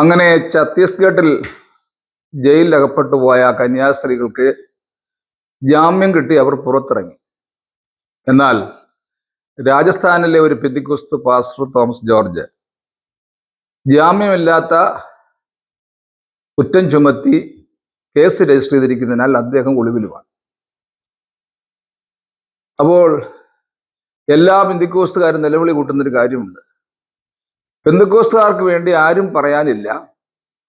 അങ്ങനെ ഛത്തീസ്ഗഡിൽ ജയിലിൽ അകപ്പെട്ടു പോയ കന്യാസ്ത്രീകൾക്ക് ജാമ്യം കിട്ടി അവർ പുറത്തിറങ്ങി. എന്നാൽ രാജസ്ഥാനിലെ ഒരു പെന്തിക്കോസ്ത് പാസ്റ്റർ തോമസ് ജോർജ് ജാമ്യമില്ലാത്ത കുറ്റം ചുമത്തി കേസ് രജിസ്റ്റർ ചെയ്തിരിക്കുന്നതിനാൽ അദ്ദേഹം ഒളിവിലുമാണ്. അപ്പോൾ എല്ലാ പെന്തിക്കോസ്തുകാരും നിലവിളി കൂട്ടുന്നൊരു കാര്യമുണ്ട്. പെന്തിക്കോസ്തുകാർക്ക് വേണ്ടി ആരും പറയാനില്ല,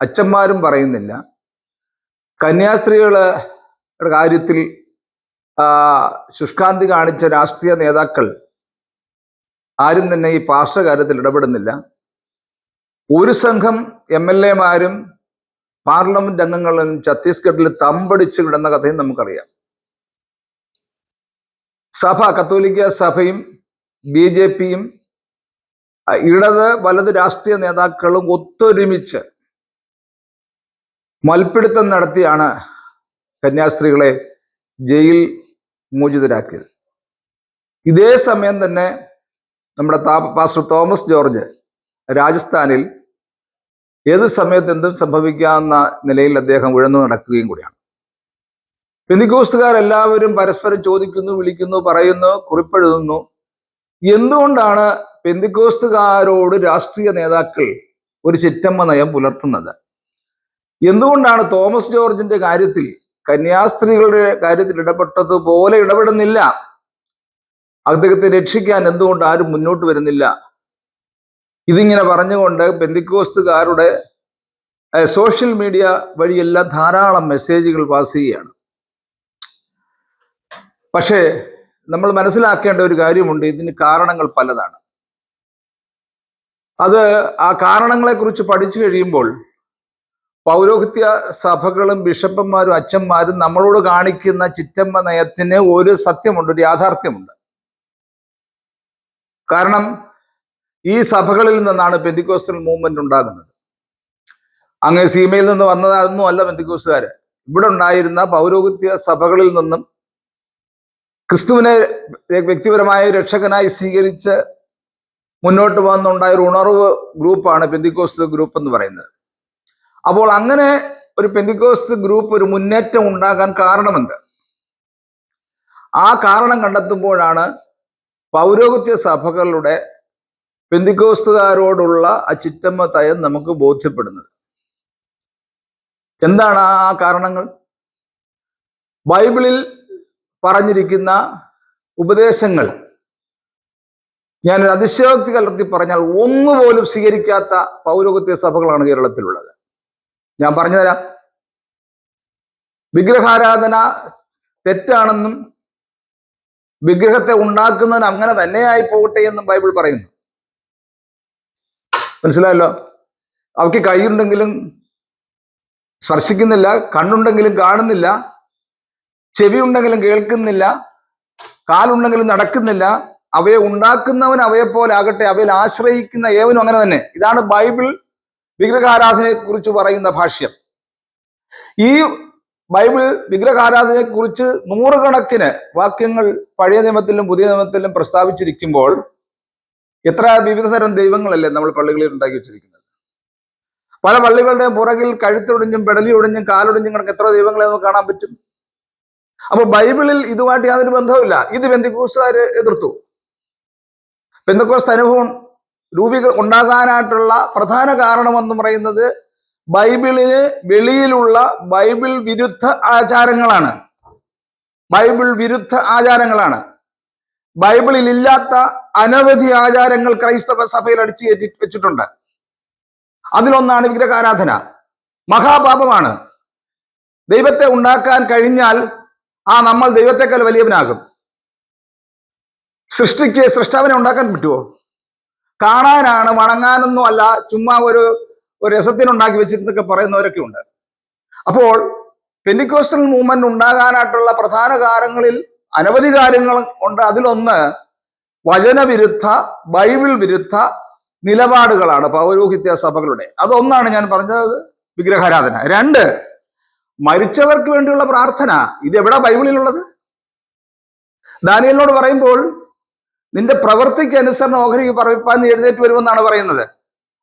അച്ഛന്മാരും പറയുന്നില്ല. കന്യാസ്ത്രീകളുടെ കാര്യത്തിൽ ശുഷ്കാന്തി കാണിച്ച രാഷ്ട്രീയ നേതാക്കൾ ആരും തന്നെ ഈ പാസ്റ്റർ കാര്യത്തിൽ ഇടപെടുന്നില്ല. ഒരു സംഘം MLA-മാരും പാർലമെന്റ് അംഗങ്ങളും ഛത്തീസ്ഗഡിൽ തമ്പടിച്ചു കിടന്ന കഥയും നമുക്കറിയാം. സഭ, കത്തോലിക്ക സഭയും BJP-യും ഇടത് വലത് രാഷ്ട്രീയ നേതാക്കളും ഒത്തൊരുമിച്ച് മൽപ്പിടുത്തം നടത്തിയാണ് കന്യാസ്ത്രീകളെ ജയിൽ മോചിതരാക്കിയത്. ഇതേ സമയം തന്നെ നമ്മുടെ പാസ്റ്റർ തോമസ് ജോർജ് രാജസ്ഥാനിൽ ഏത് സമയത്ത് എന്തും സംഭവിക്കാവുന്ന നിലയിൽ അദ്ദേഹം ഉഴന്നു നടക്കുകയും കൂടിയാണ്. പെന്തിക്കോസ്തുകാരെല്ലാവരും പരസ്പരം ചോദിക്കുന്നു, വിളിക്കുന്നു, പറയുന്നു, കുറിപ്പെഴുതുന്നു. എന്തുകൊണ്ടാണ് പെന്തിക്കോസ്തുകാരോട് രാഷ്ട്രീയ നേതാക്കൾ ഒരു ചിറ്റമ്മ നയം പുലർത്തുന്നത്? എന്തുകൊണ്ടാണ് തോമസ് ജോർജിന്റെ കാര്യത്തിൽ, കന്യാസ്ത്രീകളുടെ കാര്യത്തിൽ ഇടപെട്ടതുപോലെ ഇടപെടുന്നില്ല? അദ്ദേഹത്തെ രക്ഷിക്കാൻ എന്തുകൊണ്ട് ആരും മുന്നോട്ട് വരുന്നില്ല? ഇതിങ്ങനെ പറഞ്ഞുകൊണ്ട് പെന്തിക്കോസ്തുകാരുടെ സോഷ്യൽ മീഡിയ വഴിയെല്ലാം ധാരാളം മെസ്സേജുകൾ പാസ് ചെയ്യുകയാണ്. പക്ഷേ നമ്മൾ മനസ്സിലാക്കേണ്ട ഒരു കാര്യമുണ്ട്, ഇതിന് കാരണങ്ങൾ പലതാണ്. ആ കാരണങ്ങളെ കുറിച്ച് പഠിച്ചു കഴിയുമ്പോൾ പൗരോഹിത്യ സഭകളും ബിഷപ്പന്മാരും അച്ഛന്മാരും നമ്മളോട് കാണിക്കുന്ന ചിറ്റമ്മ നയത്തിന് ഒരു സത്യമുണ്ട്, ഒരു യാഥാർത്ഥ്യമുണ്ട്. കാരണം ഈ സഭകളിൽ നിന്നാണ് പെന്തിക്കോസ്റ്റൽ മൂവ്മെന്റ് ഉണ്ടാകുന്നത്. അങ്ങ് സീമയിൽ നിന്ന് വന്നതൊന്നും അല്ല പെന്തിക്കോസ്തുകാര്. ഇവിടെ ഉണ്ടായിരുന്ന പൗരോഹിത്യ സഭകളിൽ നിന്നും ക്രിസ്തുവിനെ വ്യക്തിപരമായ രക്ഷകനായി സ്വീകരിച്ച് മുന്നോട്ട് വന്നുണ്ടായ ഒരു ഉണർവ് ഗ്രൂപ്പാണ് പെന്തിക്കോസ്ത് ഗ്രൂപ്പ് എന്ന് പറയുന്നത്. അപ്പോൾ അങ്ങനെ ഒരു പെന്തിക്കോസ്ത് ഗ്രൂപ്പ്, ഒരു മുന്നേറ്റം ഉണ്ടാകാൻ കാരണമെന്ത്? ആ കാരണം കണ്ടെത്തുമ്പോഴാണ് പൗരോഹിത്യ സഭകളുടെ പെന്തിക്കോസ്തുകാരോടുള്ള ആ ചിറ്റമ്മ തയം നമുക്ക് ബോധ്യപ്പെടുന്നത്. എന്താണ് ആ കാരണങ്ങൾ? ബൈബിളിൽ പറഞ്ഞിരിക്കുന്ന ഉപദേശങ്ങൾ ഞാനൊരു അതിശയോക്തി കലർത്തി പറഞ്ഞാൽ ഒന്നുപോലും സ്വീകരിക്കാത്ത പൗരോഹിത്യ സഭകളാണ് കേരളത്തിലുള്ളത്. ഞാൻ പറഞ്ഞുതരാം. വിഗ്രഹാരാധന തെറ്റാണെന്നും വിഗ്രഹത്തെ ഉണ്ടാക്കുന്നതിന് അങ്ങനെ തന്നെയായി പോകട്ടെ എന്നും ബൈബിൾ പറയുന്നു. മനസ്സിലായല്ലോ? അവർക്ക് കൈയുണ്ടെങ്കിലും സ്പർശിക്കുന്നില്ല, കണ്ണുണ്ടെങ്കിലും കാണുന്നില്ല, ചെവി ഉണ്ടെങ്കിലും കേൾക്കുന്നില്ല, കാലുണ്ടെങ്കിലും നടക്കുന്നില്ല. അവയെ ഉണ്ടാക്കുന്നവൻ അവയെ പോലെ ആകട്ടെ, അവയിൽ ആശ്രയിക്കുന്ന ഏവനും അങ്ങനെ തന്നെ. ഇതാണ് ബൈബിൾ വിഗ്രഹാരാധനയെ കുറിച്ച് പറയുന്ന ഭാഷ്യം. ഈ ബൈബിൾ വിഗ്രഹാരാധനയെ കുറിച്ച് നൂറുകണക്കിന് വാക്യങ്ങൾ പഴയ നിയമത്തിലും പുതിയ നിയമത്തിലും പ്രസ്താവിച്ചിരിക്കുമ്പോൾ എത്ര വിവിധ തരം ദൈവങ്ങളല്ലേ നമ്മൾ പള്ളികളിൽ ഉണ്ടാക്കി വെച്ചിരിക്കുന്നത്. പല പള്ളികളുടെയും പുറകിൽ കഴുത്തൊടിഞ്ഞും പെടലി ഒടിഞ്ഞും കാലൊടിഞ്ഞും കണക്ക് എത്ര ദൈവങ്ങളെ നമുക്ക് കാണാൻ പറ്റും. അപ്പൊ ബൈബിളിൽ ഇതുമായിട്ട് യാതൊരു ബന്ധവുമില്ല. ഇത് പെന്തിക്കോസ്തുകാര് എതിർത്തു. പെന്തക്കോസ്ത് അനുഭവം ഉണ്ടാകാനായിട്ടുള്ള പ്രധാന കാരണമെന്ന് പറയുന്നത് ബൈബിളിന് വെളിയിലുള്ള ബൈബിൾ വിരുദ്ധ ആചാരങ്ങളാണ്. ബൈബിൾ വിരുദ്ധ ആചാരങ്ങളാണ്. ബൈബിളിൽ ഇല്ലാത്ത അനവധി ആചാരങ്ങൾ ക്രൈസ്തവ സഭയിൽ അടിച്ചു കയറ്റി വെച്ചിട്ടുണ്ട്. അതിലൊന്നാണ് വിഗ്രഹാരാധന. മഹാപാപമാണ്. ദൈവത്തെ ഉണ്ടാക്കാൻ കഴിഞ്ഞാൽ നമ്മൾ ദൈവത്തെക്കാൾ വലിയവനാകും. സൃഷ്ടിക്ക് സൃഷ്ടാവിനെ ഉണ്ടാക്കാൻ പറ്റുമോ? കാണാനാണ്, വണങ്ങാനൊന്നും അല്ല, ചുമ്മാ ഒരു രസത്തിനുണ്ടാക്കി വെച്ചിരുന്നൊക്കെ പറയുന്നവരൊക്കെ ഉണ്ട്. അപ്പോൾ പെന്തിക്കോസ്റ്റൽ മൂവ്മെന്റ് ഉണ്ടാകാനായിട്ടുള്ള പ്രധാന കാരണങ്ങളിൽ അനവധി കാര്യങ്ങൾ ഉണ്ട്. അതിലൊന്ന് വചനവിരുദ്ധ, ബൈബിൾ വിരുദ്ധ നിലപാടുകളാണ് പൗരോഹിത്യ സഭകളുടെ. അതൊന്നാണ് ഞാൻ പറഞ്ഞത്, വിഗ്രഹാരാധന. രണ്ട്, മരിച്ചവർക്ക് വേണ്ടിയുള്ള പ്രാർത്ഥന. ഇതെവിടെ ബൈബിളിലുള്ളത്? ദാനിയേലിനോട് പറയുമ്പോൾ നിന്റെ പ്രവൃത്തിക്ക് അനുസരണം ഓഹരിക്ക് പറയിപ്പാൻ എഴുന്നേറ്റ് വരുമെന്നാണ് പറയുന്നത്.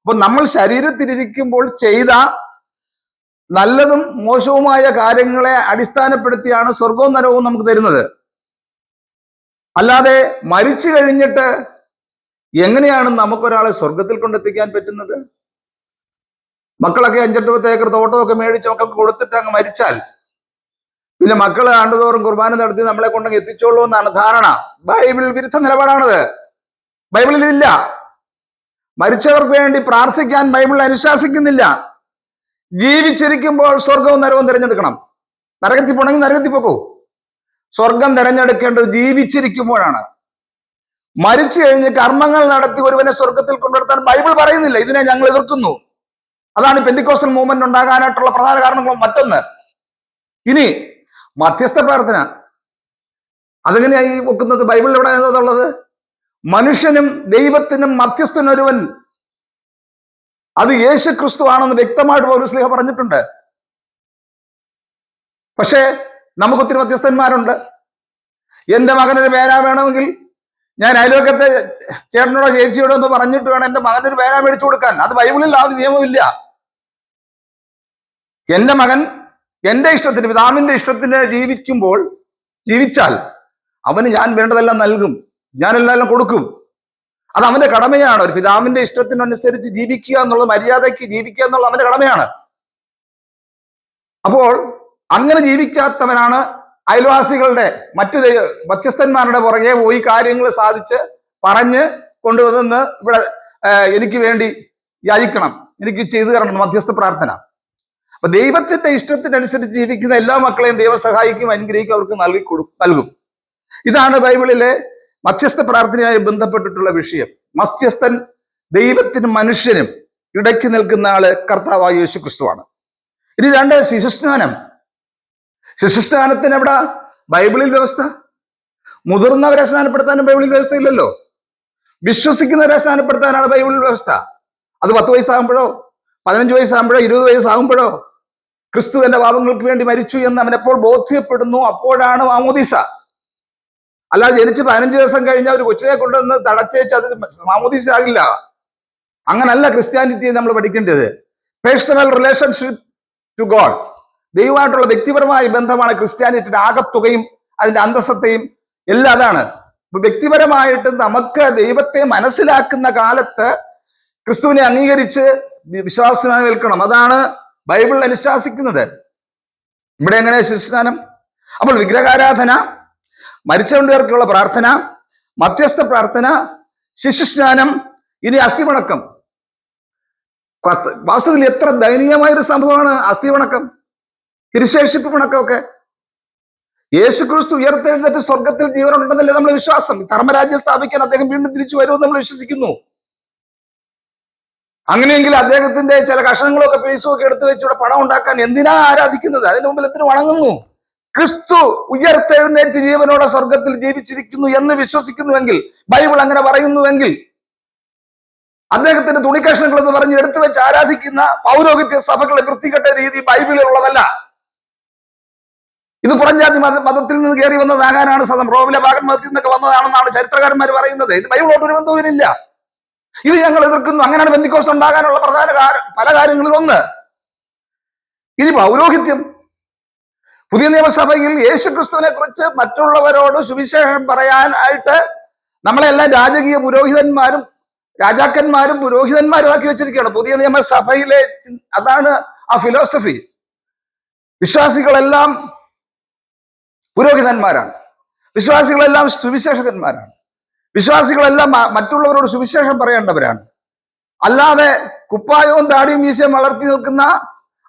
അപ്പൊ നമ്മൾ ശരീരത്തിലിരിക്കുമ്പോൾ ചെയ്ത നല്ലതും മോശവുമായ കാര്യങ്ങളെ അടിസ്ഥാനപ്പെടുത്തിയാണ് സ്വർഗവും നരകവും നമുക്ക് തരുന്നത്. അല്ലാതെ മരിച്ചു കഴിഞ്ഞിട്ട് എങ്ങനെയാണ് നമുക്കൊരാളെ സ്വർഗത്തിൽ കൊണ്ടെത്തിക്കാൻ പറ്റുന്നത്? മക്കളൊക്കെ 5-8 ഏക്കർ തോട്ടമൊക്കെ മേടിച്ച് മക്കൾക്ക് കൊടുത്തിട്ട് അങ്ങ് മരിച്ചാൽ പിന്നെ മക്കള് ആണ്ടുതോറും കുർബാന നടത്തി നമ്മളെ കൊണ്ടങ്ങ് എത്തിച്ചോളൂ എന്നാണ് ധാരണ. ബൈബിൾ വിരുദ്ധ നിലപാടാണത്. ബൈബിളിൽ ഇല്ല. മരിച്ചവർക്ക് വേണ്ടി പ്രാർത്ഥിക്കാൻ ബൈബിൾ അനുശാസിക്കുന്നില്ല. ജീവിച്ചിരിക്കുമ്പോൾ സ്വർഗവും നരകവും തിരഞ്ഞെടുക്കണം. നരകത്തിൽ പോണെങ്കിൽ നരകത്തിൽ പോകൂ. സ്വർഗം തിരഞ്ഞെടുക്കേണ്ടത് ജീവിച്ചിരിക്കുമ്പോഴാണ്. മരിച്ചു കഴിഞ്ഞ് കർമ്മങ്ങൾ നടത്തി ഒരുവനെ സ്വർഗത്തിൽ കൊണ്ടുവരുത്താൻ ബൈബിൾ പറയുന്നില്ല. ഇതിനെ ഞങ്ങൾ എതിർക്കുന്നു. അതാണ് പെന്തിക്കോസ്റ്റൽ മൂവ്മെന്റ് ഉണ്ടാകാനായിട്ടുള്ള പ്രധാന കാരണങ്ങളും. മറ്റൊന്ന്, ഇനി മധ്യസ്ഥ പ്രാർത്ഥന അതെങ്ങനെയായി വെക്കുന്നത്? ബൈബിളിൽ എവിടെ ഉള്ളത്? മനുഷ്യനും ദൈവത്തിനും മധ്യസ്ഥനൊരുവൻ, അത് യേശു ക്രിസ്തു ആണെന്ന് വ്യക്തമായിട്ട് പൗലോസ് പറഞ്ഞിട്ടുണ്ട്. പക്ഷേ നമുക്കൊത്തിരി മധ്യസ്ഥന്മാരുണ്ട്. എന്റെ മകനൊരു പേന വേണമെങ്കിൽ ഞാൻ അയൽവക്കത്തെ ചേട്ടനോടോ ചേച്ചിയോടോ എന്ന് പറഞ്ഞിട്ട് വേണം എന്റെ മകനൊരു പേന മേടിച്ചു കൊടുക്കാൻ. അത് ബൈബിളിൽ ആ നിയമമില്ല. എന്റെ മകൻ എന്റെ ഇഷ്ടത്തിന്, പിതാവിന്റെ ഇഷ്ടത്തിന് ജീവിച്ചാൽ അവന് ഞാൻ വേണ്ടതെല്ലാം നൽകും, ഞാൻ എല്ലാം കൊടുക്കും. അത് അവന്റെ കടമയാണ്. ഒരു പിതാവിന്റെ ഇഷ്ടത്തിനനുസരിച്ച് ജീവിക്കുക എന്നുള്ളത്, മര്യാദയ്ക്ക് ജീവിക്കുക എന്നുള്ളത് അവന്റെ കടമയാണ്. അപ്പോൾ അങ്ങനെ ജീവിക്കാത്തവനാണ് അയൽവാസികളുടെ മറ്റു മധ്യസ്ഥന്മാരുടെ പുറകെ പോയി കാര്യങ്ങൾ സാധിച്ച് പറഞ്ഞ് കൊണ്ടുവന്ന് ഇവിടെ എനിക്ക് വേണ്ടി യാചിക്കണം, എനിക്ക് ചെയ്തു തരണം, മധ്യസ്ഥ പ്രാർത്ഥന. അപ്പൊ ദൈവത്തിന്റെ ഇഷ്ടത്തിനനുസരിച്ച് ജീവിക്കുന്ന എല്ലാ മക്കളെയും ദൈവം സഹായിക്കും, അനുഗ്രഹിക്കും, അവർക്ക് നൽകും. ഇതാണ് ബൈബിളിലെ മധ്യസ്ഥ പ്രാർത്ഥനയായി ബന്ധപ്പെട്ടിട്ടുള്ള വിഷയം. മധ്യസ്ഥൻ ദൈവത്തിനും മനുഷ്യനും ഇടയ്ക്ക് നിൽക്കുന്ന ആള് കർത്താവായ യേശു ക്രിസ്തുവാണ്. ഇനി 2, ശിശുസ്നാനം. ശിശുസ്നാനത്തിന് എവിടെ ബൈബിളിൽ വ്യവസ്ഥ? മുതിർന്നവരെ സ്നാനപ്പെടുത്താനും ബൈബിളിൽ വ്യവസ്ഥ ഇല്ലല്ലോ. വിശ്വസിക്കുന്നവരെ സ്നാനപ്പെടുത്താനാണ് ബൈബിളിൽ വ്യവസ്ഥ. അത് 10 വയസ്സാകുമ്പോഴോ 15 വയസ്സാകുമ്പോഴോ 20 വയസ്സാകുമ്പോഴോ ക്രിസ്തു എന്റെ പാപങ്ങൾക്ക് വേണ്ടി മരിച്ചു എന്ന് അവൻ എപ്പോൾ ബോധ്യപ്പെടുന്നു അപ്പോഴാണ് മാമോദീസ. അല്ലാതെ ജനിച്ച് 15 ദിവസം കഴിഞ്ഞ ഒരു കൊച്ചിനെ കൊണ്ടുവന്ന് തടച്ചേച്ച് അത് മാമോദീസ ആകില്ല. അങ്ങനല്ല ക്രിസ്ത്യാനിറ്റി നമ്മൾ പഠിക്കേണ്ടത്. പേഴ്സണൽ റിലേഷൻഷിപ്പ് ടു ഗോഡ്, ദൈവമായിട്ടുള്ള വ്യക്തിപരമായ ബന്ധമാണ് ക്രിസ്ത്യാനിറ്റിയുടെ ആകത്തുകയും അതിന്റെ അന്തസ്സത്തെയും എല്ലാം അതാണ്. വ്യക്തിപരമായിട്ട് നമുക്ക് ദൈവത്തെ മനസ്സിലാക്കുന്ന കാലത്ത് ക്രിസ്തുവിനെ അംഗീകരിച്ച് വിശ്വാസമായി നിൽക്കണം. അതാണ് ബൈബിൾ അനുശാസിക്കുന്നത്. ഇവിടെ എങ്ങനെ ശിശുസ്നാനം? അപ്പോൾ വിഗ്രഹാരാധന, മരിച്ചവരുള്ള പ്രാർത്ഥന, മധ്യസ്ഥ പ്രാർത്ഥന, ശിശുസ്നാനം, ഇനി അസ്ഥിവണക്കം. വാസ്തവത്തിൽ എത്ര ദയനീയമായൊരു സംഭവമാണ് അസ്ഥിവണക്കം, തിരുശേഷിപ്പ് വണക്കമൊക്കെ. യേശു ക്രിസ്തു ഉയർത്തെഴുന്നേറ്റ് സ്വർഗത്തിൽ ജീവനുണ്ടെന്നല്ലേ നമ്മൾ വിശ്വാസം. ധർമ്മരാജ്യം സ്ഥാപിക്കാൻ അദ്ദേഹം വീണ്ടും തിരിച്ചു വരുമെന്ന് നമ്മൾ വിശ്വസിക്കുന്നു. അങ്ങനെയെങ്കിൽ അദ്ദേഹത്തിന്റെ ചില കഷണങ്ങളൊക്കെ പൈസയൊക്കെ എടുത്തു വെച്ചിവിടെ പണം ഉണ്ടാക്കാൻ എന്തിനാ ആരാധിക്കുന്നത്? അതിന് മുമ്പിൽ എന്തിനു വണങ്ങുന്നു? ക്രിസ്തു ഉയർത്തെഴുന്നേറ്റ് ജീവനോടെ സ്വർഗത്തിൽ ജീവിച്ചിരിക്കുന്നു എന്ന് വിശ്വസിക്കുന്നുവെങ്കിൽ, ബൈബിൾ അങ്ങനെ പറയുന്നുവെങ്കിൽ, അദ്ദേഹത്തിന്റെ തുണിക്കഷ്ണങ്ങൾ എന്ന് പറഞ്ഞ് എടുത്തു വെച്ച് ആരാധിക്കുന്ന പൗരോഹിത്യ സഭകളെ വൃത്തികെട്ട രീതി ബൈബിളിൽ ഉള്ളതല്ല. ഇത് പുറംജാതി മതത്തിൽ നിന്ന് കയറി വന്നതാകാനാണ് സാധനം. റോമിലെ ഭാഗൻ മതത്തിൽ നിന്നൊക്കെ വന്നതാണെന്നാണ് ചരിത്രകാരന്മാർ പറയുന്നത്. ഇത് ബൈബിളോട്ട് ഒരു ബന്ധവുമില്ല. ഇത് ഞങ്ങൾ എതിർക്കുന്നു. അങ്ങനെയാണ് പെന്തിക്കോസ്ത് ഉണ്ടാകാനുള്ള പല കാര്യങ്ങളിൽ ഒന്ന്. ഇനി പൗരോഹിത്യം. പുതിയ നിയമസഭയിൽ യേശു ക്രിസ്തുവിനെ കുറിച്ച് മറ്റുള്ളവരോട് സുവിശേഷം പറയാനായിട്ട് നമ്മളെല്ലാം രാജകീയ പുരോഹിതന്മാരും രാജാക്കന്മാരും പുരോഹിതന്മാരും ആക്കി വെച്ചിരിക്കുകയാണ് പുതിയ നിയമസഭയിലെ. അതാണ് ആ ഫിലോസഫി. വിശ്വാസികളെല്ലാം പുരോഹിതന്മാരാണ്, വിശ്വാസികളെല്ലാം സുവിശേഷകന്മാരാണ്, വിശ്വാസികളെല്ലാം മറ്റുള്ളവരോട് സുവിശേഷം പറയേണ്ടവരാണ്. അല്ലാതെ കുപ്പായവും താടിയും മീശയും വളർത്തി നിൽക്കുന്ന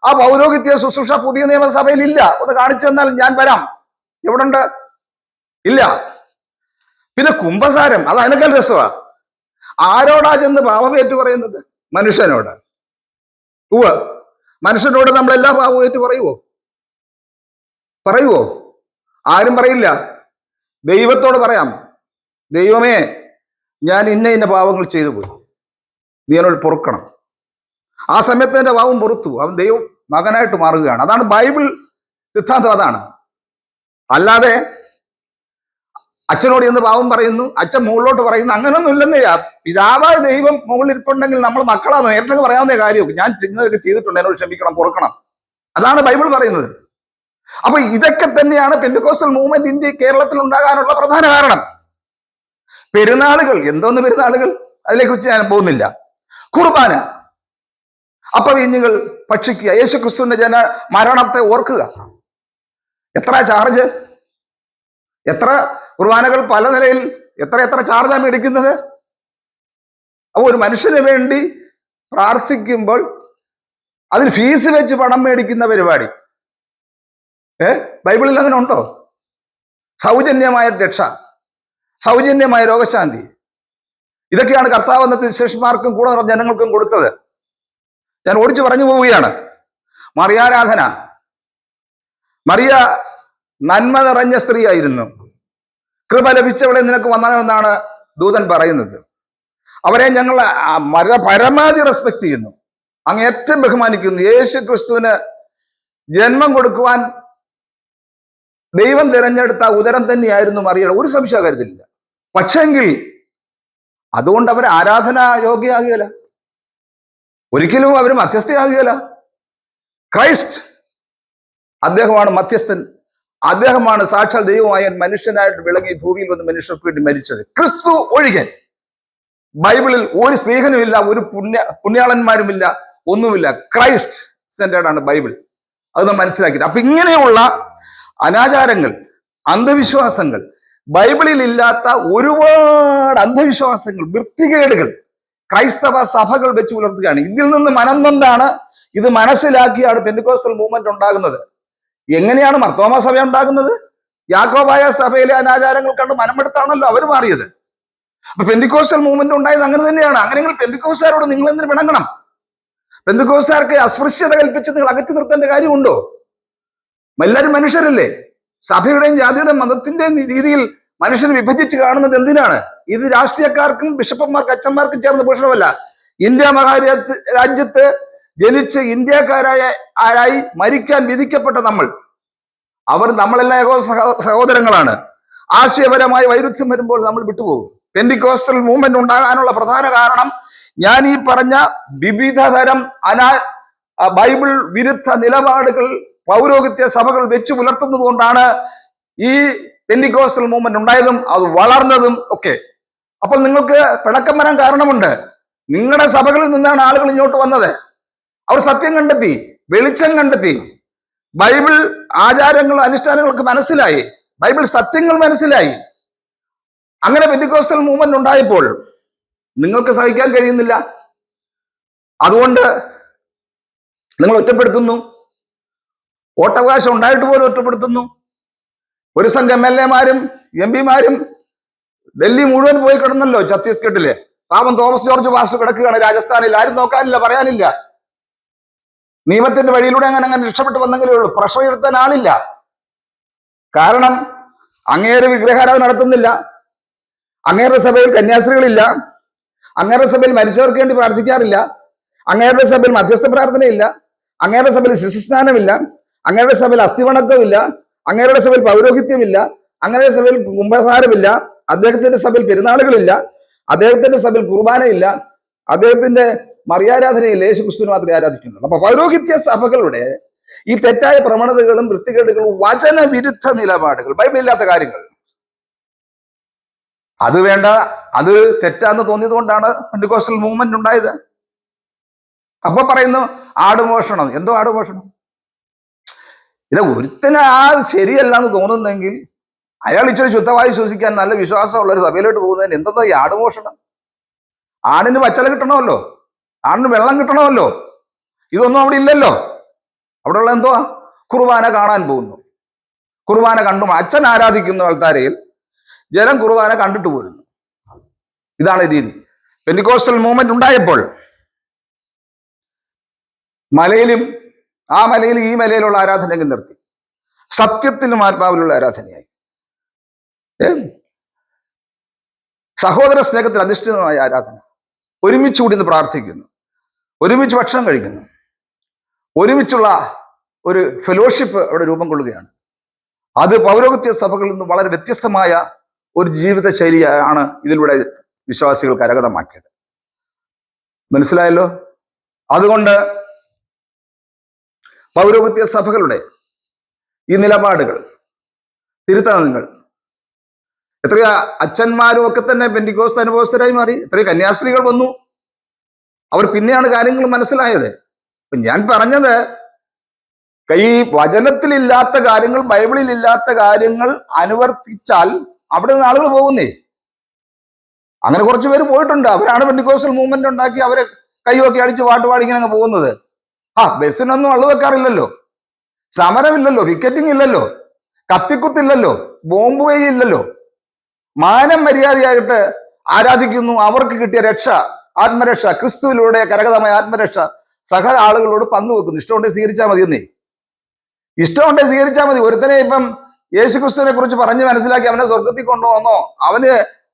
ആ പൗരോഹിത്യ ശുശ്രൂഷ പുതിയ നിയമസഭയിൽ ഇല്ല. ഒന്ന് കാണിച്ചു തന്നാൽ ഞാൻ വരാം. എവിടുണ്ട്? ഇല്ല. പിന്നെ കുംഭസാരം, അത് അതിനേക്കാൾ രസമാ. ആരോടാ ചെന്ന് പാപമേറ്റു പറയുന്നത്? മനുഷ്യനോട്. മനുഷ്യനോട് നമ്മളെല്ലാ പാപവും ഏറ്റു പറയുവോ? ആരും പറയില്ല. ദൈവത്തോട് പറയാം, ദൈവമേ ഞാൻ ഇന്ന പാവങ്ങൾ ചെയ്തു പോയി, നീ എന്നോട് പൊറുക്കണം. ആ സമയത്ത് എന്റെ പാവം പൊറുത്തു, അവൻ ദൈവം മകനായിട്ട് മാറുകയാണ്. അതാണ് ബൈബിൾ സിദ്ധാന്തം. അതാണ്. അല്ലാതെ അച്ഛനോട് ചെന്ന് പാവം പറയുന്നു, അച്ഛൻ മുകളിലോട്ട് പറയുന്നു. അങ്ങനൊന്നും ഇല്ലെന്നേ. പിതാവായ ദൈവം മുകളിലിരിപ്പുണ്ടെങ്കിൽ നമ്മൾ മക്കളാണ് നേരിട്ട് പറയാവുന്ന കാര്യമൊക്കെ. ഞാൻ ചിന്നതൊക്കെ ചെയ്തിട്ടുണ്ട്, എന്നോട് ക്ഷമിക്കണം, പൊറുക്കണം. അതാണ് ബൈബിൾ പറയുന്നത്. അപ്പൊ ഇതൊക്കെ തന്നെയാണ് പെന്തിക്കോസ്റ്റൽ മൂവ്മെന്റ് ഇന്ത്യ കേരളത്തിൽ ഉണ്ടാകാനുള്ള പ്രധാന കാരണം. പെരുന്നാളുകൾ, എന്തോന്ന് പെരുന്നാളുകൾ, അതിനെക്കുറിച്ച് ഞാൻ പോകുന്നില്ല. കുർബാന, അപ്പവീഞ്ഞുകൾ ഭക്ഷിക്കുക, യേശുക്രിസ്തുവിന്റെ മരണത്തെ ഓർക്കുക. എത്ര ചാർജ്? എത്ര കുർബാനകൾ പല നിലയിൽ എത്ര ചാർജാണ് മേടിക്കുന്നത്? അപ്പോൾ ഒരു മനുഷ്യന് വേണ്ടി പ്രാർത്ഥിക്കുമ്പോൾ അതിന് ഫീസ് വെച്ച് പണം മേടിക്കുന്ന പരിപാടി ബൈബിളിൽ അങ്ങനെ ഉണ്ടോ? സൗജന്യമായ രക്ഷ, സൗജന്യമായ രോഗശാന്തി, ഇതൊക്കെയാണ് കർത്താവ് അന്നത്തെ ശിഷ്യന്മാർക്കും കൂടെ ജനങ്ങൾക്കും കൊടുത്തത്. ഞാൻ ഓടിച്ചു പറഞ്ഞു പോവുകയാണ്. മറിയാരാധന. മറിയ നന്മ നിറഞ്ഞ സ്ത്രീയായിരുന്നു. കൃപ ലഭിച്ചവളെ നിനക്ക് വന്നാലെന്നാണ് ദൂതൻ പറയുന്നത്. അവരെ ഞങ്ങൾ പരമാവധി റെസ്പെക്ട് ചെയ്യുന്നു, അങ്ങേറ്റം ബഹുമാനിക്കുന്നു. യേശു ക്രിസ്തുവിന് ജന്മം കൊടുക്കുവാൻ ദൈവം തിരഞ്ഞെടുത്ത ഉദരം തന്നെയായിരുന്നു മറിയയുടെ, ഒരു സംശയ കാര്യത്തിലില്ല. പക്ഷെങ്കിൽ അതുകൊണ്ട് അവർ ആരാധന യോഗ്യയാകുകയില്ല, ഒരിക്കലും അവർ മധ്യസ്ഥയാകുകയില്ല. ക്രൈസ്റ്റ്, അദ്ദേഹമാണ് മധ്യസ്ഥൻ, അദ്ദേഹമാണ് സാക്ഷാൽ ദൈവമായ മനുഷ്യനായിട്ട് വിളങ്ങി ഭൂമിയിൽ വന്ന് മനുഷ്യർക്ക് വേണ്ടി മരിച്ചത്. ക്രിസ്തു ഒഴികെ ബൈബിളിൽ ഒരു സ്നേഹനുമില്ല, ഒരു പുണ്യാളന്മാരുമില്ല, ഒന്നുമില്ല. ക്രൈസ്റ്റ് സെന്റേഡ് ആണ് ബൈബിൾ. അത് നാം മനസ്സിലാക്കിയിട്ട്. അപ്പൊ ഇങ്ങനെയുള്ള അനാചാരങ്ങൾ, അന്ധവിശ്വാസങ്ങൾ, ബൈബിളിൽ ഇല്ലാത്ത ഒരുപാട് അന്ധവിശ്വാസങ്ങൾ, വൃത്തികേടുകൾ ക്രൈസ്തവ സഭകൾ വെച്ച് പുലർത്തുകയാണ്. ഇതിൽ നിന്ന് മനംനൊന്താണ്, ഇത് മനസ്സിലാക്കിയാണ് പെന്തിക്കോസ്റ്റൽ മൂവ്മെന്റ് ഉണ്ടാകുന്നത്. എങ്ങനെയാണ് മർത്തോമാ സഭ ഉണ്ടാകുന്നത്? യാക്കോബായ സഭയിലെ അനാചാരങ്ങൾ കണ്ട് മനമെടുത്താണല്ലോ അവർ മാറിയത്. അപ്പൊ പെന്തിക്കോസ്റ്റൽ മൂവ്മെന്റ് ഉണ്ടായത് അങ്ങനെ തന്നെയാണ്. അങ്ങനെയെങ്കിൽ പെന്തിക്കോസ്തുകാരോട് നിങ്ങൾ എന്തിനു പിണങ്ങണം? പെന്തിക്കോസ്തുകാർക്ക് അസ്പൃശ്യത കൽപ്പിച്ച് നിങ്ങൾ അകറ്റി നിർത്തേണ്ട കാര്യമുണ്ടോ? എല്ലാവരും മനുഷ്യരല്ലേ? സഭയുടെയും ജാതിയുടെയും മതത്തിന്റെയും രീതിയിൽ മനുഷ്യനെ വിഭജിച്ച് കാണുന്നത് എന്തിനാണ്? ഇത് രാഷ്ട്രീയക്കാർക്കും ബിഷപ്പന്മാർക്കും അച്ഛന്മാർക്കും ചേർന്ന പ്രശ്നമല്ല. ഇന്ത്യ രാജ്യത്ത് ജനിച്ച് ഇന്ത്യക്കാരായി മരിക്കാൻ വിധിക്കപ്പെട്ട നമ്മളെല്ലാം സഹോദരങ്ങളാണ്. ആശയപരമായ വൈരുദ്ധ്യം വരുമ്പോൾ നമ്മൾ വിട്ടുപോകും. പെന്തിക്കോസ്റ്റൽ മൂവ്മെന്റ് ഉണ്ടാകാനുള്ള പ്രധാന കാരണം ഞാൻ ഈ പറഞ്ഞ വിവിധതരം ബൈബിൾ വിരുദ്ധ നിലപാടുകൾ പൗരോഹിത്യ സഭകൾ വെച്ചു പുലർത്തുന്നത് കൊണ്ടാണ് ഈ പെന്തിക്കോസ്റ്റൽ മൂവ്മെന്റ് ഉണ്ടായതും അത് വളർന്നതും ഒക്കെ. അപ്പോൾ നിങ്ങൾക്ക് പിണക്കം വരാൻ കാരണമുണ്ട്. നിങ്ങളുടെ സഭകളിൽ നിന്നാണ് ആളുകൾ ഇങ്ങോട്ട് വന്നത്. അവർ സത്യം കണ്ടെത്തി, വെളിച്ചം കണ്ടെത്തി, ബൈബിൾ ആചാരങ്ങളും അനുഷ്ഠാനങ്ങൾക്ക് മനസ്സിലായി, ബൈബിൾ സത്യങ്ങൾ മനസ്സിലായി. അങ്ങനെ പെന്തിക്കോസ്റ്റൽ മൂവ്മെന്റ് ഉണ്ടായപ്പോൾ നിങ്ങൾക്ക് സഹിക്കാൻ കഴിയുന്നില്ല. അതുകൊണ്ട് നിങ്ങൾ ഒറ്റപ്പെടുത്തുന്നു. വോട്ടവകാശം ഉണ്ടായിട്ട് പോലും ഒറ്റപ്പെടുത്തുന്നു. ഒരു സംഘം MLA-മാരും MP-മാരും ഡൽഹി മുഴുവൻ പോയി കിടന്നല്ലോ. ഛത്തീസ്ഗഡില് പാവം തോമസ് ജോർജ് വാസു കിടക്കുകയാണ് രാജസ്ഥാനിൽ. ആരും നോക്കാനില്ല, പറയാനില്ല. നിയമത്തിന്റെ വഴിയിലൂടെ അങ്ങനെ രക്ഷപ്പെട്ടു വന്നെങ്കിലേ ഉള്ളൂ. പ്രഷർ എടുത്താൻ ആളില്ല. കാരണം അങ്ങേര് വിഗ്രഹാരാധന നടത്തുന്നില്ല, അങ്ങേരുടെ സഭയിൽ കന്യാസ്ത്രീകളില്ല, അങ്ങേരുടെ സഭയിൽ മരിച്ചവർക്ക് വേണ്ടി പ്രാർത്ഥിക്കാറില്ല, അങ്ങേരുടെ സഭയിൽ മധ്യസ്ഥ പ്രാർത്ഥനയില്ല, അങ്ങേരുടെ സഭയിൽ ശിശുസ്നാനമില്ല, അങ്ങേരുടെ സഭയിൽ അസ്ഥിവണക്കമില്ല, അങ്ങേരുടെ സഭയിൽ പൗരോഹിത്യമില്ല, അങ്ങേരുടെ സഭയിൽ കുംഭസാരമില്ല, അദ്ദേഹത്തിന്റെ സഭയിൽ പെരുന്നാളുകളില്ല, അദ്ദേഹത്തിന്റെ സഭയിൽ കുർബാനയില്ല, അദ്ദേഹത്തിന്റെ മറിയാരാധനയിൽ യേശു ക്രിസ്തുവിനെ മാത്രമേ ആരാധിക്കുന്നുള്ളൂ. അപ്പൊ പൗരോഹിത്യ സഭകളുടെ ഈ തെറ്റായ പ്രവണതകളും വൃത്തികേടുകളും വചനവിരുദ്ധ നിലപാടുകൾ, ബൈബിളില്ലാത്ത കാര്യങ്ങൾ, അത് വേണ്ട, അത് തെറ്റാന്ന് തോന്നിയത് കൊണ്ടാണ് പെന്തിക്കോസ്റ്റൽ മൂവ്മെന്റ് ഉണ്ടായത്. അപ്പൊ പറയുന്നു ആടുമോഷണം. എന്തോ ആടുമോഷണം? ഇല്ല, ഒരുത്തന് ശരിയല്ല എന്ന് തോന്നുന്നെങ്കിൽ അയാൾ ഇച്ചിരി ശുദ്ധമായി ശ്വസിക്കാൻ നല്ല വിശ്വാസമുള്ള ഒരു സഭയിലോട്ട് പോകുന്നതിന് എന്തെന്നാ ഈ ആടുമോഷണം? ആടിന് പച്ചല കിട്ടണമല്ലോ, ആടിന് വെള്ളം കിട്ടണമല്ലോ. ഇതൊന്നും അവിടെ ഇല്ലല്ലോ. അവിടെയുള്ള എന്തുവാ? കുർബാന കാണാൻ പോകുന്നു. കുർബാന കണ്ടു അച്ഛൻ ആരാധിക്കുന്ന ആൾത്താരയിൽ ജനം കുർബാന കണ്ടിട്ട് പോരുന്നു. ഇതാണ് രീതി. പെന്തിക്കോസ്റ്റൽ മൂവ്മെന്റ് ഉണ്ടായപ്പോൾ മലയിലും ആ മലയിൽ ഈ മലയിലുള്ള ആരാധനകൾ നിർത്തി. സത്യത്തിലും ആത്മാവിലുള്ള ആരാധനയായി. സഹോദര സ്നേഹത്തിൽ അധിഷ്ഠിതമായ ആരാധന. ഒരുമിച്ച് കൂടി നിന്ന് പ്രാർത്ഥിക്കുന്നു, ഒരുമിച്ച് ഭക്ഷണം കഴിക്കുന്നു, ഒരുമിച്ചുള്ള ഒരു ഫെലോഷിപ്പ് അവിടെ രൂപം കൊള്ളുകയാണ്. അത് പൗരോഹിത്യ സഭകളിൽ നിന്ന് വളരെ വ്യത്യസ്തമായ ഒരു ജീവിത ശൈലിയാണ് ഇതിലൂടെ വിശ്വാസികൾ കരഗതമാക്കിയത്. മനസ്സിലായല്ലോ? അതുകൊണ്ട് പൗരോഹിത്യ സഭകളുടെ ഈ നിലപാടുകൾ തിരുത്തണം നിങ്ങൾ. എത്രയോ അച്ഛന്മാരും ഒക്കെ തന്നെ പെന്തിക്കോസ്ത് അനുഭവസ്ഥരായി മാറി. എത്രയോ കന്യാസ്ത്രീകൾ വന്നു. അവർ പിന്നെയാണ് കാര്യങ്ങൾ മനസ്സിലായത്. അപ്പൊ ഞാൻ പറഞ്ഞത്, ഈ വചനത്തിലില്ലാത്ത കാര്യങ്ങൾ, ബൈബിളിൽ ഇല്ലാത്ത കാര്യങ്ങൾ അനുവർത്തിച്ചാൽ അവിടെ നിന്ന് ആളുകൾ പോകുന്നേ. അങ്ങനെ കുറച്ച് പേര് പോയിട്ടുണ്ട്. അവരാണ് പെന്തിക്കോസ്റ്റൽ മൂവ്മെന്റ് ഉണ്ടാക്കി അവരെ കൈയൊക്കെ അടിച്ച് പാട്ടുപാടി ഇങ്ങനെ അങ്ങ് പോകുന്നത്. ബസ്സിനൊന്നും അളവ് വെക്കാറില്ലല്ലോ, സമരമില്ലല്ലോ, വിക്കറ്റിംഗ് ഇല്ലല്ലോ, കത്തിക്കുത്തില്ലല്ലോ, ബോംബ് ഇല്ലല്ലോ. മാനം മര്യാദയായിട്ട് ആരാധിക്കുന്നു. അവർക്ക് കിട്ടിയ രക്ഷ, ആത്മരക്ഷ, ക്രിസ്തുവിലൂടെ കരഗതമായ ആത്മരക്ഷ സഹ ആളുകളോട് പങ്കുവെക്കുന്നു. ഇഷ്ടമുണ്ടെങ്കിൽ സ്വീകരിച്ചാൽ മതി എന്നേ. ഇഷ്ടമുണ്ടെങ്കിൽ സ്വീകരിച്ചാൽ മതി. ഒരുത്തനെ ഇപ്പം യേശു ക്രിസ്തുവിനെ കുറിച്ച് പറഞ്ഞ് മനസ്സിലാക്കി അവനെ സ്വർഗത്തിൽ കൊണ്ടുപോകുന്നോ, അവന്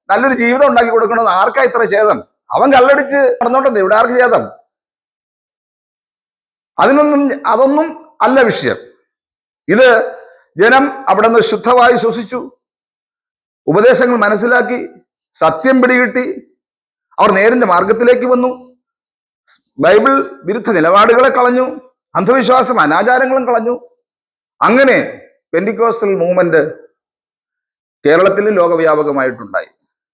നല്ലൊരു ജീവിതം ഉണ്ടാക്കി കൊടുക്കണമെന്ന് ആർക്കാ ഇത്ര ഛേദം? അവൻ കള്ളടിച്ച് നടന്നോട്ടെ, ഇവിടെ ആർക്ക് ഛേദം? അതൊന്നും അല്ല വിഷയം. ഇത് ജനം അവിടെ നിന്ന് ശുദ്ധമായി ശ്വസിച്ചു, ഉപദേശങ്ങൾ മനസ്സിലാക്കി, സത്യം പിടികിട്ടി, അവർ നേരിന്റെ മാർഗത്തിലേക്ക് വന്നു, ബൈബിൾ വിരുദ്ധ നിലപാടുകളെ കളഞ്ഞു, അന്ധവിശ്വാസം അനാചാരങ്ങളും കളഞ്ഞു. അങ്ങനെ പെന്തിക്കോസ്റ്റൽ മൂവ്മെന്റ് കേരളത്തിൽ ലോകവ്യാപകമായിട്ടുണ്ടായി.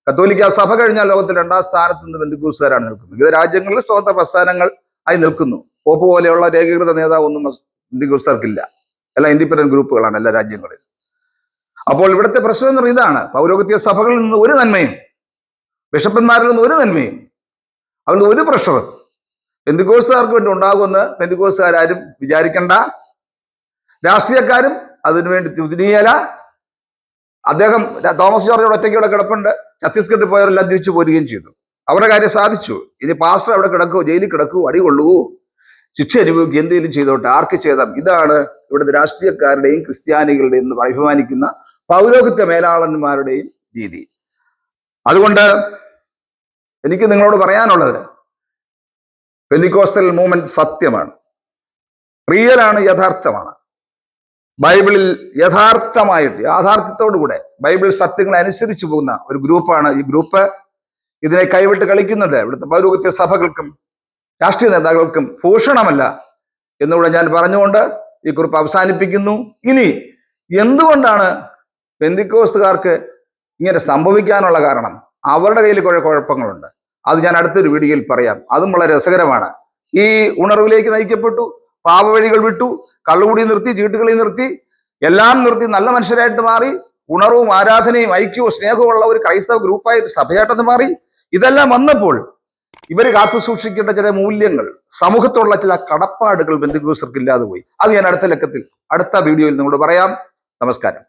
കത്തോലിക്ക സഭ കഴിഞ്ഞാൽ ലോകത്തിൽ 2ാം സ്ഥാനത്ത് നിന്ന് പെന്തിക്കോസ്തുകാരാണ് നിൽക്കുന്നത്. വിവിധ രാജ്യങ്ങളിൽ സ്വതന്ത്ര പ്രസ്ഥാനങ്ങൾ ആയി നിൽക്കുന്നു. പോപ്പ് പോലെയുള്ള ഏകീകൃത നേതാവൊന്നും പെന്തിക്കോസ്തുകാർക്കില്ല. എല്ലാം ഇൻഡിപെൻഡന്റ് ഗ്രൂപ്പുകളാണ് എല്ലാ രാജ്യങ്ങളിലും. അപ്പോൾ ഇവിടുത്തെ പ്രശ്നം എന്ന് പറയുന്നത് ഇതാണ്: പൗരോഹിത്യ സഭകളിൽ നിന്ന് ഒരു നന്മയും, ബിഷപ്പന്മാരിൽ നിന്ന് ഒരു നന്മയും, അവരുടെ ഒരു പ്രഷറും പെന്തിക്കോസ്തുകാർക്ക് വേണ്ടി ഉണ്ടാകുമെന്ന് പെന്തിക്കോസ്തുകാരും വിചാരിക്കണ്ട. രാഷ്ട്രീയക്കാരും അതിനുവേണ്ടി തിരിയല. അദ്ദേഹം തോമസ് ജോർജോട് ഒറ്റയ്ക്ക് കിടപ്പുണ്ട്. ഛത്തീസ്ഗഡിൽ പോയവരെല്ലാം തിരിച്ചു പോരുകയും ചെയ്തു. അവരുടെ കാര്യം സാധിച്ചു. ഇനി പാസ്റ്റർ അവിടെ കിടക്കുവോ, ജയിലിൽ കിടക്കുവോ, അടികൊള്ളുവോ, ശിക്ഷ അനുഭവിക്കുക, എന്തെങ്കിലും ചെയ്തോട്ടെ, ആർക്ക് ഛേദം? ഇതാണ് ഇവിടുത്തെ രാഷ്ട്രീയക്കാരുടെയും ക്രിസ്ത്യാനികളുടെയും അഭിമാനിക്കുന്ന പൗരോഹിത്യ മേലാളന്മാരുടെയും രീതി. അതുകൊണ്ട് എനിക്ക് നിങ്ങളോട് പറയാനുള്ളത്, പെന്തിക്കോസ്റ്റൽ മൂവ്മെന്റ് സത്യമാണ്, റിയലാണ്, യഥാർത്ഥമാണ്. ബൈബിളിൽ യഥാർത്ഥമായിട്ട്, യാഥാർത്ഥ്യത്തോടുകൂടെ ബൈബിൾ സത്യങ്ങളെ അനുസരിച്ചു പോകുന്ന ഒരു ഗ്രൂപ്പാണ് ഈ ഗ്രൂപ്പ്. ഇതിനെ കൈവിട്ട് കളിക്കുന്നത് ഇവിടുത്തെ പൗരോഹിത്യ സഭകൾക്കും രാഷ്ട്രീയ നേതാക്കൾക്കും ഭൂഷണമല്ല എന്നുകൂടെ ഞാൻ പറഞ്ഞുകൊണ്ട് ഈ കുറിപ്പ് അവസാനിപ്പിക്കുന്നു. ഇനി എന്തുകൊണ്ടാണ് പെന്തിക്കോസ്തുകാർക്ക് ഇങ്ങനെ സംഭവിക്കാനുള്ള കാരണം? അവരുടെ കയ്യിൽ കുറെ കുഴപ്പങ്ങളുണ്ട്. അത് ഞാൻ അടുത്തൊരു വീഡിയോയിൽ പറയാം. അതും വളരെ രസകരമാണ്. ഈ ഉണർവിലേക്ക് നയിക്കപ്പെട്ടു, പാപവഴികൾ വിട്ടു, കള്ളുകൂടി നിർത്തി, ചീട്ടുകളി നിർത്തി, എല്ലാം നിർത്തി നല്ല മനുഷ്യരായിട്ട് മാറി, ഉണർവും ആരാധനയും ഐക്യവും സ്നേഹവും ഉള്ള ഒരു ക്രൈസ്തവ ഗ്രൂപ്പായിട്ട് സഭയായിട്ടെന്ന് മാറി. ഇതെല്ലാം വന്നപ്പോൾ ഇവർ കാത്തു സൂക്ഷിക്കേണ്ട ചില മൂല്യങ്ങൾ, സമൂഹത്തോടുള്ള ചില കടപ്പാടുകൾ പെന്തിക്കോസ്തുകാർക്ക് ഇല്ലാതെ പോയി. അത് ഞാൻ അടുത്ത വീഡിയോയിൽ നിങ്ങളോട് പറയാം. നമസ്കാരം.